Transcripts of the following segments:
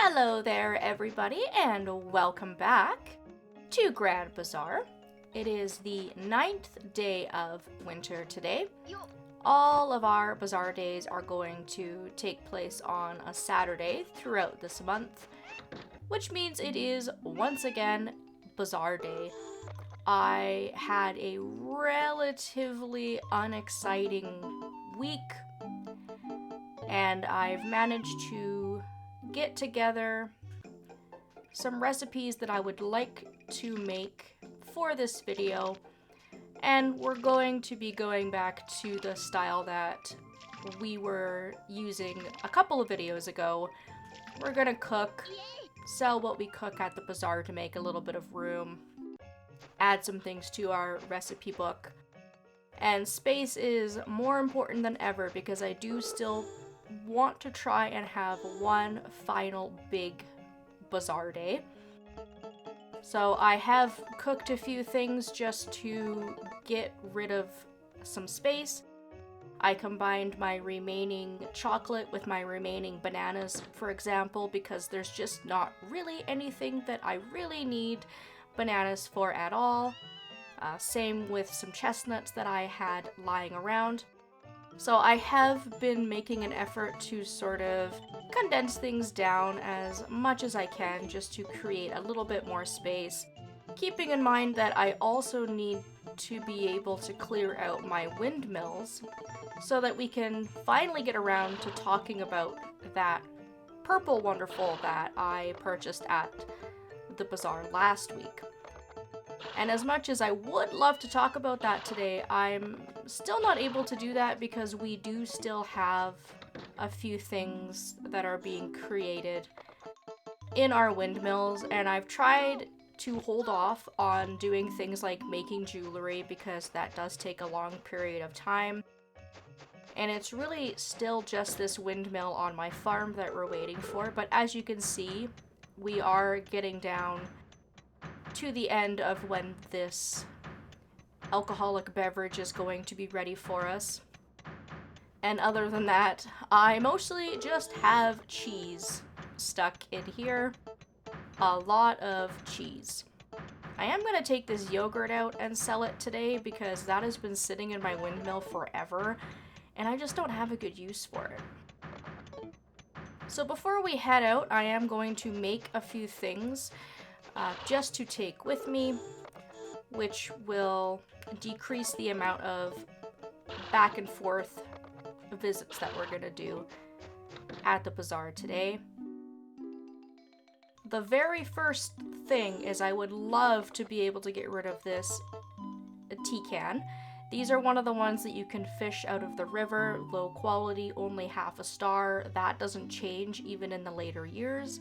Hello there, everybody, and welcome back to Grand Bazaar. It is the 9th day of winter today. All of our bazaar days are going to take place on a Saturday throughout this month, which means it is once again Bazaar Day. I had a relatively unexciting week, and I've managed to get together some recipes that I would like to make for this video, and we're going to be going back to the style that we were using a couple of videos ago. We're gonna cook, sell what we cook at the bazaar to make a little bit of room, add some things to our recipe book, and space is more important than ever because I do still want to try and have one final big bazaar day. So I have cooked a few things just to get rid of some space. I combined my remaining chocolate with my remaining bananas, for example, because there's just not really anything that I really need bananas for at all. Same with some chestnuts that I had lying around. So I have been making an effort to sort of condense things down as much as I can just to create a little bit more space, keeping in mind that I also need to be able to clear out my windmills so that we can finally get around to talking about that purple wonderful that I purchased at the bazaar last week. And as much as I would love to talk about that today, I'm still not able to do that because we do still have a few things that are being created in our windmills, and I've tried to hold off on doing things like making jewelry because that does take a long period of time. And it's really still just this windmill on my farm that we're waiting for, but as you can see, we are getting down to the end of when this alcoholic beverage is going to be ready for us. And other than that, I mostly just have cheese stuck in here. A lot of cheese. I am going to take this yogurt out and sell it today because that has been sitting in my windmill forever, and I just don't have a good use for it. So before we head out, I am going to make a few things just to take with me, which will decrease the amount of back and forth visits that we're gonna do at the bazaar today. The very first thing is I would love to be able to get rid of this tea can. These are one of the ones that you can fish out of the river, low quality, only half a star. That doesn't change even in the later years.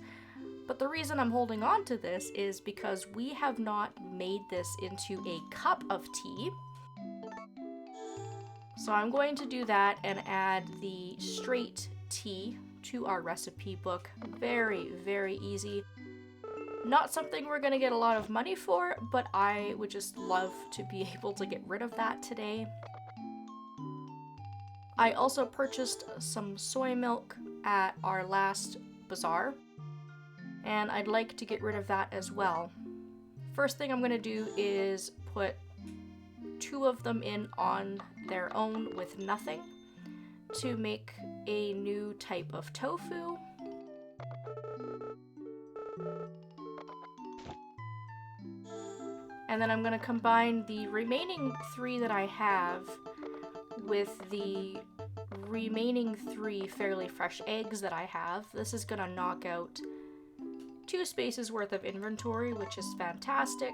But the reason I'm holding on to this is because we have not made this into a cup of tea. So I'm going to do that and add the straight tea to our recipe book. Very, very easy. Not something we're going to get a lot of money for, but I would just love to be able to get rid of that today. I also purchased some soy milk at our last bazaar, and I'd like to get rid of that as well. First thing I'm going to do is put 2 of them in on their own with nothing to make a new type of tofu. And then I'm going to combine the remaining 3 that I have with the remaining 3 fairly fresh eggs that I have. This is going to knock out 2 spaces worth of inventory, which is fantastic.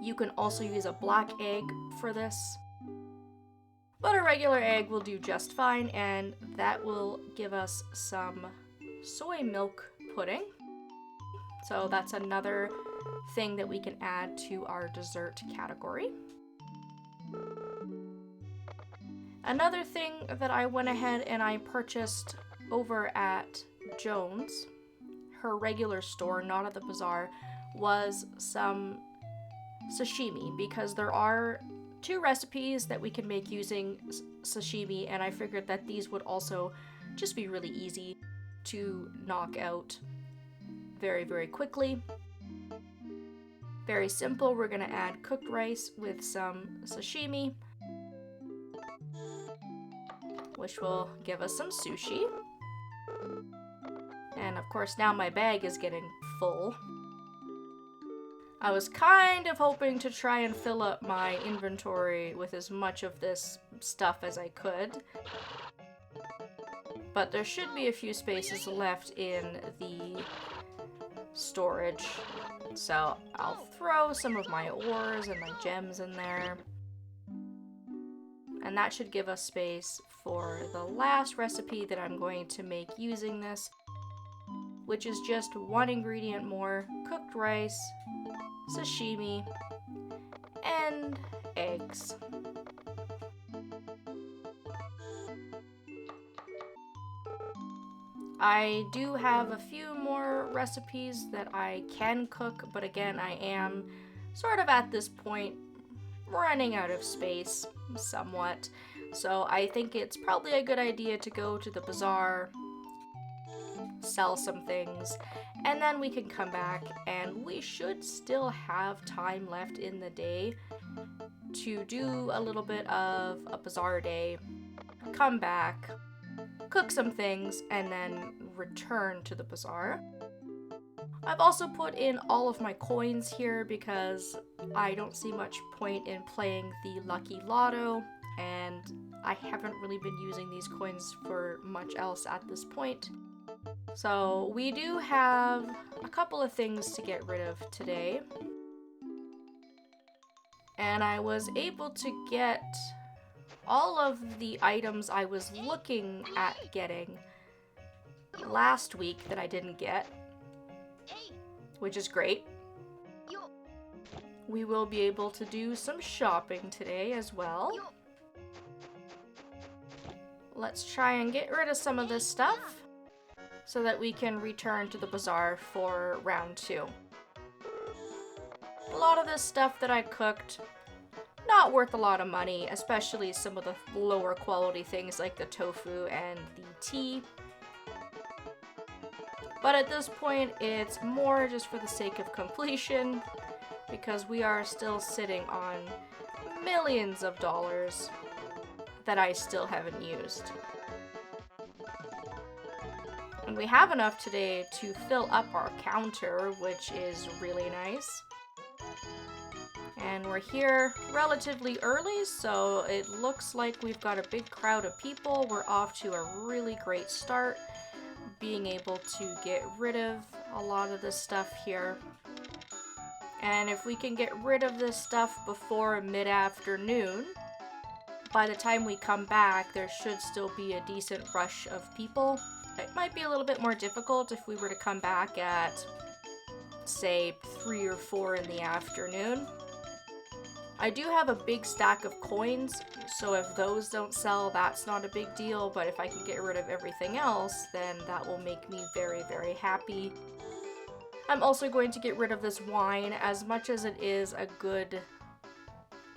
You can also use a black egg for this, but a regular egg will do just fine, and that will give us some soy milk pudding. So that's another thing that we can add to our dessert category. Another thing that I went ahead and I purchased over at Joan's, her regular store, not at the bazaar, was some sashimi, because there are 2 recipes that we can make using sashimi, and I figured that these would also just be really easy. to knock out very, very quickly. Very simple. We're gonna add cooked rice with some sashimi, which will give us some sushi. And of course now my bag is getting full. I was kind of hoping to try and fill up my inventory with as much of this stuff as I could. But there should be a few spaces left in the storage. So I'll throw some of my ores and my gems in there. And that should give us space for the last recipe that I'm going to make using this, which is just one ingredient more: cooked rice, sashimi, and eggs. I do have a few more recipes that I can cook, but again, I am sort of at this point running out of space somewhat. So I think it's probably a good idea to go to the bazaar, sell some things, and then we can come back, and we should still have time left in the day to do a little bit of a bazaar day, come back, cook some things, and then return to the bazaar. I've also put in all of my coins here because I don't see much point in playing the Lucky Lotto, and I haven't really been using these coins for much else at this point. So we do have a couple of things to get rid of today. And I was able to get all of the items I was looking at getting last week that I didn't get, which is great. We will be able to do some shopping today as well. Let's try and get rid of some of this stuff so that we can return to the bazaar for round 2. A lot of this stuff that I cooked, not worth a lot of money, especially some of the lower quality things like the tofu and the tea. But at this point, it's more just for the sake of completion, because we are still sitting on millions of dollars that I still haven't used. And we have enough today to fill up our counter, which is really nice. And we're here relatively early, so it looks like we've got a big crowd of people. We're off to a really great start, being able to get rid of a lot of this stuff here. And if we can get rid of this stuff before mid-afternoon, by the time we come back, there should still be a decent rush of people. It might be a little bit more difficult if we were to come back at, say, 3 or 4 in the afternoon. I do have a big stack of coins, so if those don't sell, that's not a big deal, but if I can get rid of everything else, then that will make me very, very happy. I'm also going to get rid of this wine. As much as it is a good,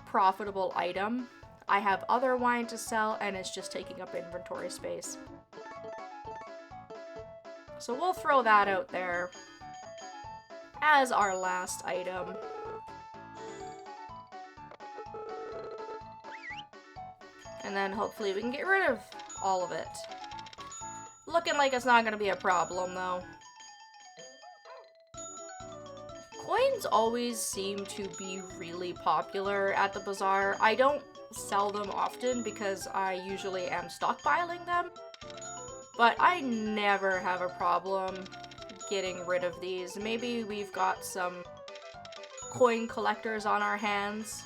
profitable item, I have other wine to sell, and it's just taking up inventory space. So we'll throw that out there as our last item. And then hopefully we can get rid of all of it. Looking like it's not going to be a problem, though. Coins always seem to be really popular at the bazaar. I don't sell them often because I usually am stockpiling them. But I never have a problem getting rid of these. Maybe we've got some coin collectors on our hands.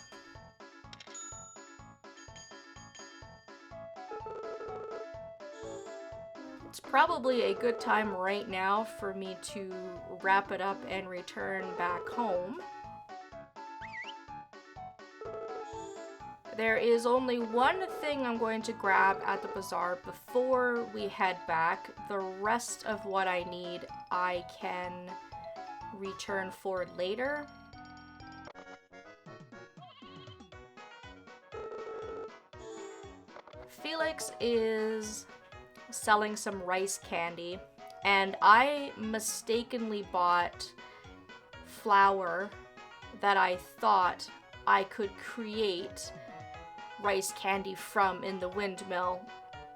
It's probably a good time right now for me to wrap it up and return back home. There is only one thing I'm going to grab at the bazaar before we head back. The rest of what I need, I can return for later. Felix is selling some rice candy. and I mistakenly bought flour that I thought I could create rice candy from in the windmill,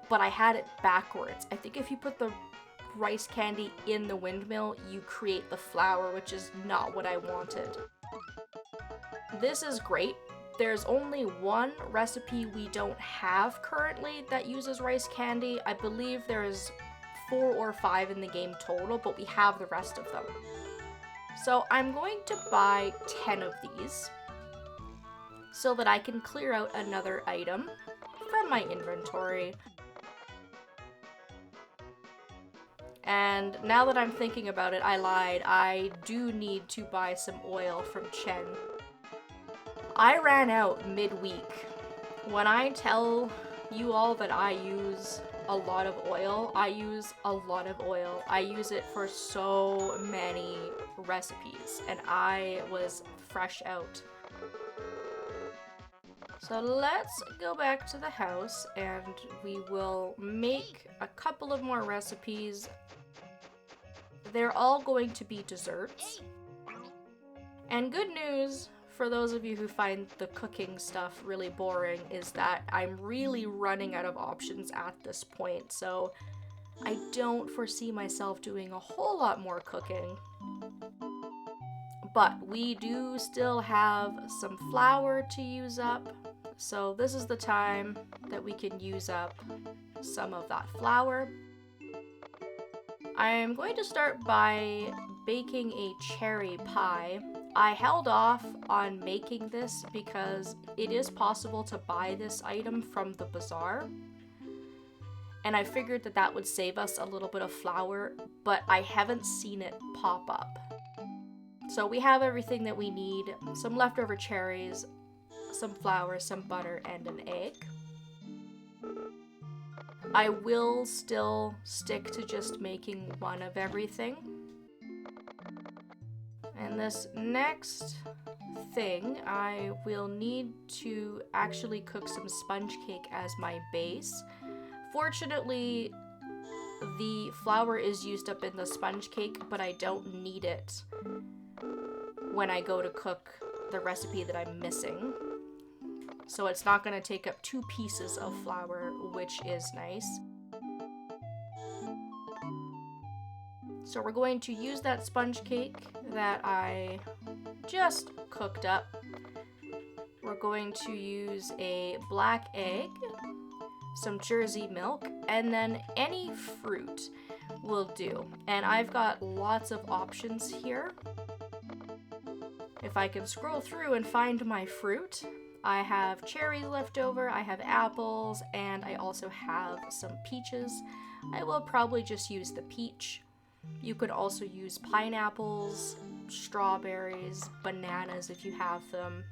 but I had it backwards. I think if you put the rice candy in the windmill, you create the flour, which is not what I wanted. This is great. There's only one recipe we don't have currently that uses rice candy. I believe there's 4 or 5 in the game total, but we have the rest of them. So I'm going to buy 10 of these so that I can clear out another item from my inventory. And now that I'm thinking about it, I lied. I do need to buy some oil from Chen. I ran out midweek. When I tell you all that I use a lot of oil, I use a lot of oil. I use it for so many recipes, and I was fresh out. So let's go back to the house and we will make a couple of more recipes. They're all going to be desserts. And good news for those of you who find the cooking stuff really boring is that I'm really running out of options at this point, so I don't foresee myself doing a whole lot more cooking. But we do still have some flour to use up, so this is the time that we can use up some of that flour. I'm going to start by baking a cherry pie. I held off on making this because it is possible to buy this item from the Bazaar, and I figured that that would save us a little bit of flour, but I haven't seen it pop up. So we have everything that we need: some leftover cherries, some flour, some butter, and an egg. I will still stick to just making one of everything. And this next thing, I will need to actually cook some sponge cake as my base. Fortunately, the flour is used up in the sponge cake, but I don't need it when I go to cook the recipe that I'm missing. So it's not going to take up 2 pieces of flour, which is nice. So we're going to use that sponge cake that I just cooked up. We're going to use a black egg, some Jersey milk, and then any fruit will do. And I've got lots of options here. If I can scroll through and find my fruit, I have cherries left over, I have apples, and I also have some peaches. I will probably just use the peach. You could also use pineapples, strawberries, bananas if you have them.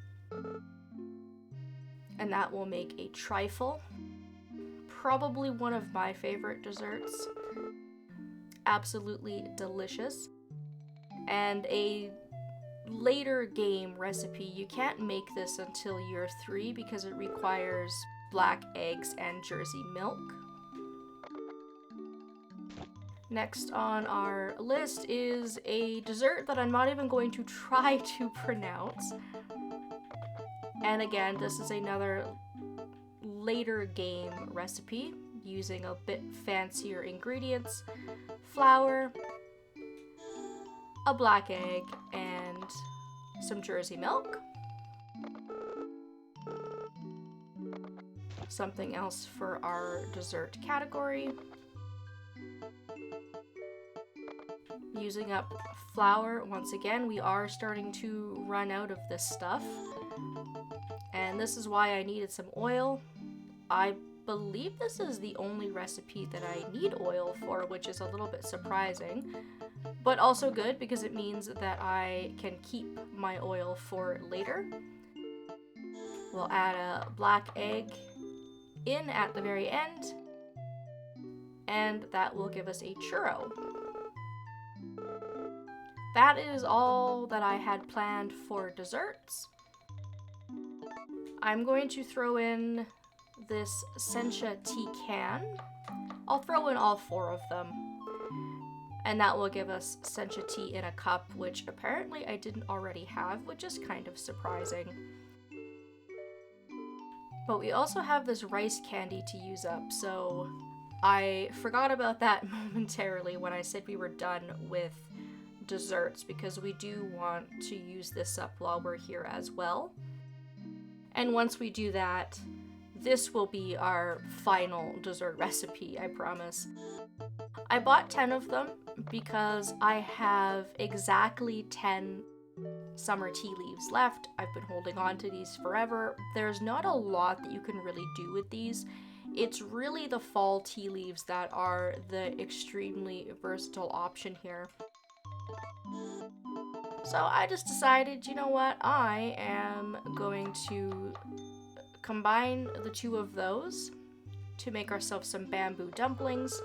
And that will make a trifle. Probably one of my favorite desserts. Absolutely delicious. And a later game recipe. You can't make this until year 3 because it requires black eggs and Jersey milk. Next on our list is a dessert that I'm not even going to try to pronounce. And again, this is another later game recipe using a bit fancier ingredients: flour, a black egg, and some Jersey milk. Something else for our dessert category. Using up flour. Once again, we are starting to run out of this stuff. And this is why I needed some oil. I believe this is the only recipe that I need oil for, which is a little bit surprising, but also good because it means that I can keep my oil for later. We'll add a black egg in at the very end, and that will give us a churro. That is all that I had planned for desserts. I'm going to throw in this sencha tea can. I'll throw in all 4 of them. And that will give us sencha tea in a cup, which apparently I didn't already have, which is kind of surprising. But we also have this rice candy to use up, so I forgot about that momentarily when I said we were done with desserts, because we do want to use this up while we're here as well. And once we do that, this will be our final dessert recipe, I promise. I bought 10 of them because I have exactly 10 summer tea leaves left. I've been holding on to these forever. There's not a lot that you can really do with these. It's really the fall tea leaves that are the extremely versatile option here. So I just decided, you know what, I am going to combine the two of those to make ourselves some bamboo dumplings.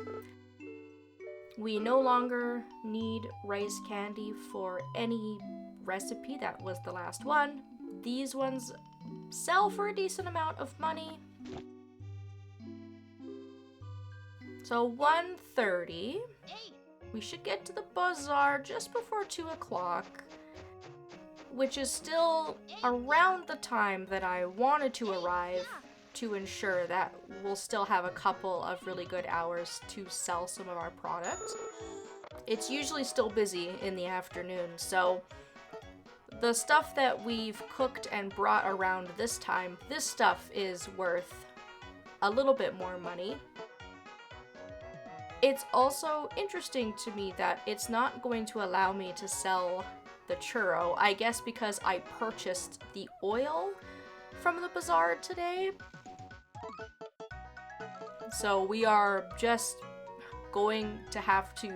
We no longer need rice candy for any recipe. That was the last one. These ones sell for a decent amount of money. So 1:30. We should get to the bazaar just before 2 o'clock, which is still around the time that I wanted to arrive, to ensure that we'll still have a couple of really good hours to sell some of our products. It's usually still busy in the afternoon, so the stuff that we've cooked and brought around this time, this stuff is worth a little bit more money. It's also interesting to me that it's not going to allow me to sell the churro, I guess because I purchased the oil from the bazaar today. So we are just going to have to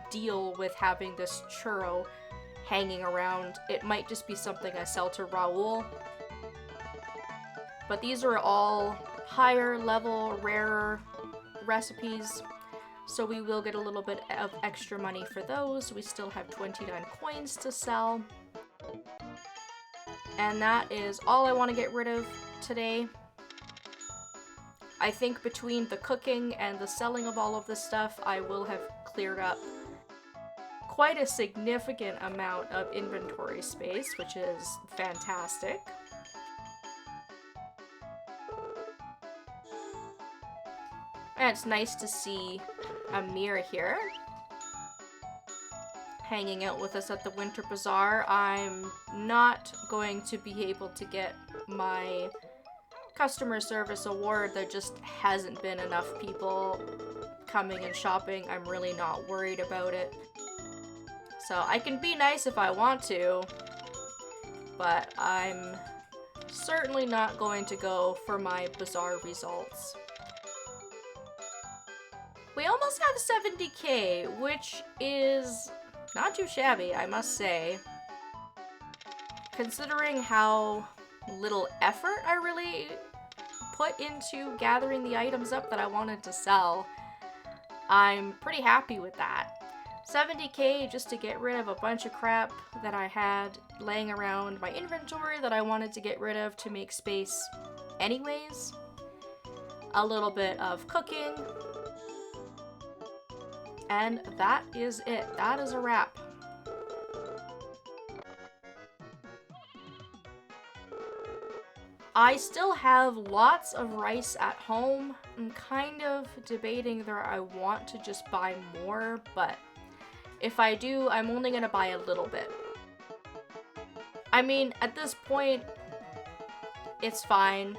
deal with having this churro hanging around. It might just be something I sell to Raul. But these are all higher level, rarer recipes. So we will get a little bit of extra money for those. We still have 29 coins to sell. And that is all I want to get rid of today. I think between the cooking and the selling of all of this stuff, I will have cleared up quite a significant amount of inventory space, which is fantastic. And it's nice to see Amir here, hanging out with us at the Winter Bazaar. I'm not going to be able to get my customer service award. There just hasn't been enough people coming and shopping. I'm really not worried about it. So I can be nice if I want to, but I'm certainly not going to go for my bazaar results. We almost have 70k, which is not too shabby, I must say. Considering how little effort I really put into gathering the items up that I wanted to sell, I'm pretty happy with that. 70k just to get rid of a bunch of crap that I had laying around my inventory that I wanted to get rid of to make space anyways. A little bit of cooking. And that is it. That is a wrap. I still have lots of rice at home. I'm kind of debating whether I want to just buy more, but if I do, I'm only going to buy a little bit. I mean, at this point, it's fine.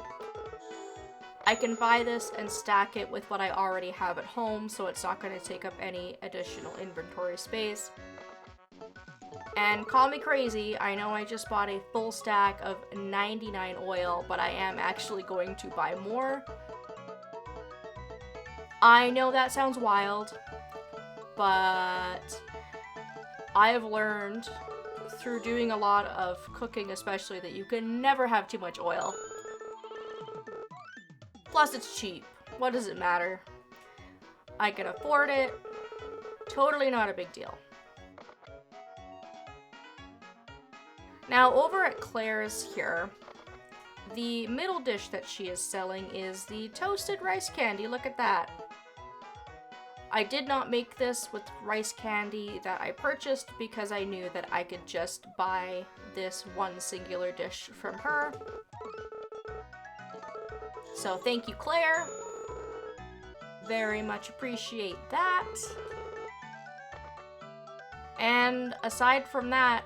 I can buy this and stack it with what I already have at home, so it's not going to take up any additional inventory space. And call me crazy, I know I just bought a full stack of 99 oil, but I am actually going to buy more. I know that sounds wild, but I have learned through doing a lot of cooking especially that you can never have too much oil. Plus it's cheap. What does it matter? I can afford it. Totally not a big deal. Now over at Claire's here, the middle dish that she is selling is the toasted rice candy. Look at that. I did not make this with rice candy that I purchased because I knew that I could just buy this one singular dish from her. So thank you, Claire. Very much appreciate that. And aside from that,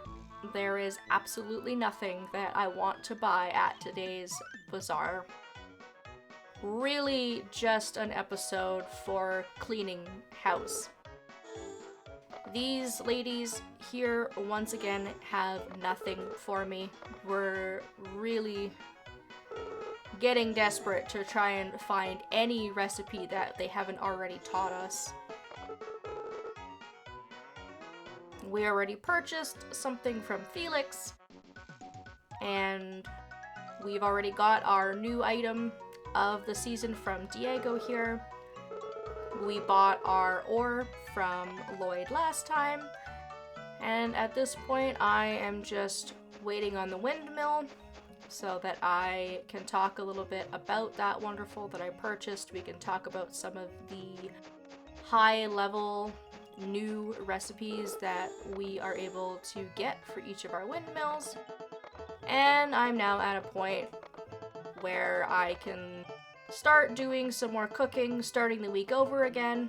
there is absolutely nothing that I want to buy at today's bazaar. Really just an episode for cleaning house. These ladies here once again have nothing for me. We're really getting desperate to try and find any recipe that they haven't already taught us. We already purchased something from Felix, and we've already got our new item of the season from Diego here. We bought our ore from Lloyd last time, and at this point I am just waiting on the windmill so that I can talk a little bit about that wonderful that I purchased. We can talk about some of the high level new recipes that we are able to get for each of our windmills. And I'm now at a point where I can start doing some more cooking, starting the week over again.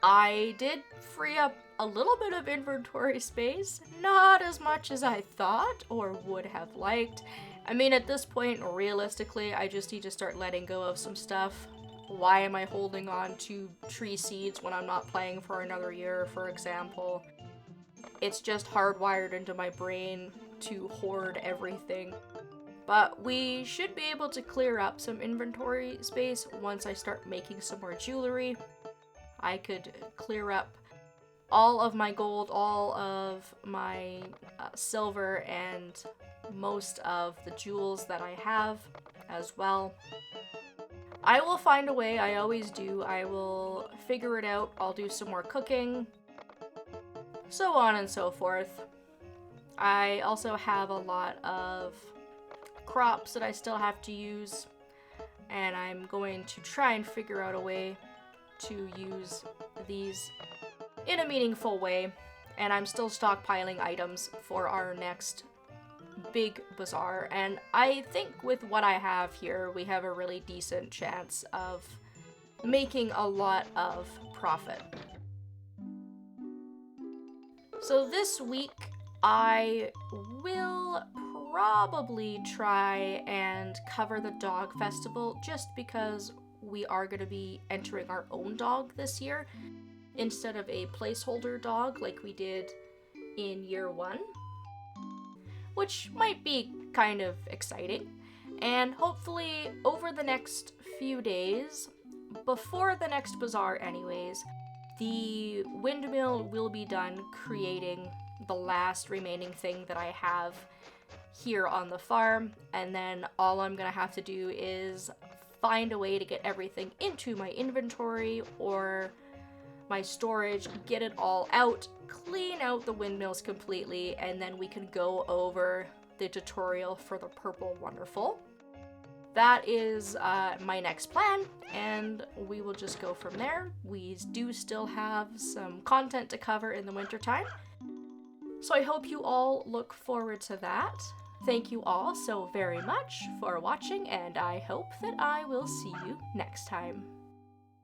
I did free up a little bit of inventory space, not as much as I thought or would have liked. I mean, at this point, realistically, I just need to start letting go of some stuff. Why am I holding on to tree seeds when I'm not playing for another year, for example? It's just hardwired into my brain to hoard everything. But we should be able to clear up some inventory space once I start making some more jewelry. I could clear up all of my gold, all of my silver, and most of the jewels that I have as well. I will find a way, I always do. I will figure it out. I'll do some more cooking, so on and so forth. I also have a lot of crops that I still have to use, and I'm going to try and figure out a way to use these in a meaningful way. And I'm still stockpiling items for our next big bazaar, and I think with what I have here, we have a really decent chance of making a lot of profit. So this week, I will probably try and cover the dog festival just because we are going to be entering our own dog this year instead of a placeholder dog like we did in year one, which might be kind of exciting. And hopefully over the next few days, before the next bazaar anyways, the windmill will be done creating the last remaining thing that I have here on the farm, and then all I'm gonna have to do is find a way to get everything into my inventory or my storage, get it all out, clean out the windmills completely, and then we can go over the tutorial for the purple wonderful. That is my next plan, and we will just go from there. We do still have some content to cover in the wintertime, so I hope you all look forward to that. Thank you all so very much for watching, and I hope that I will see you next time.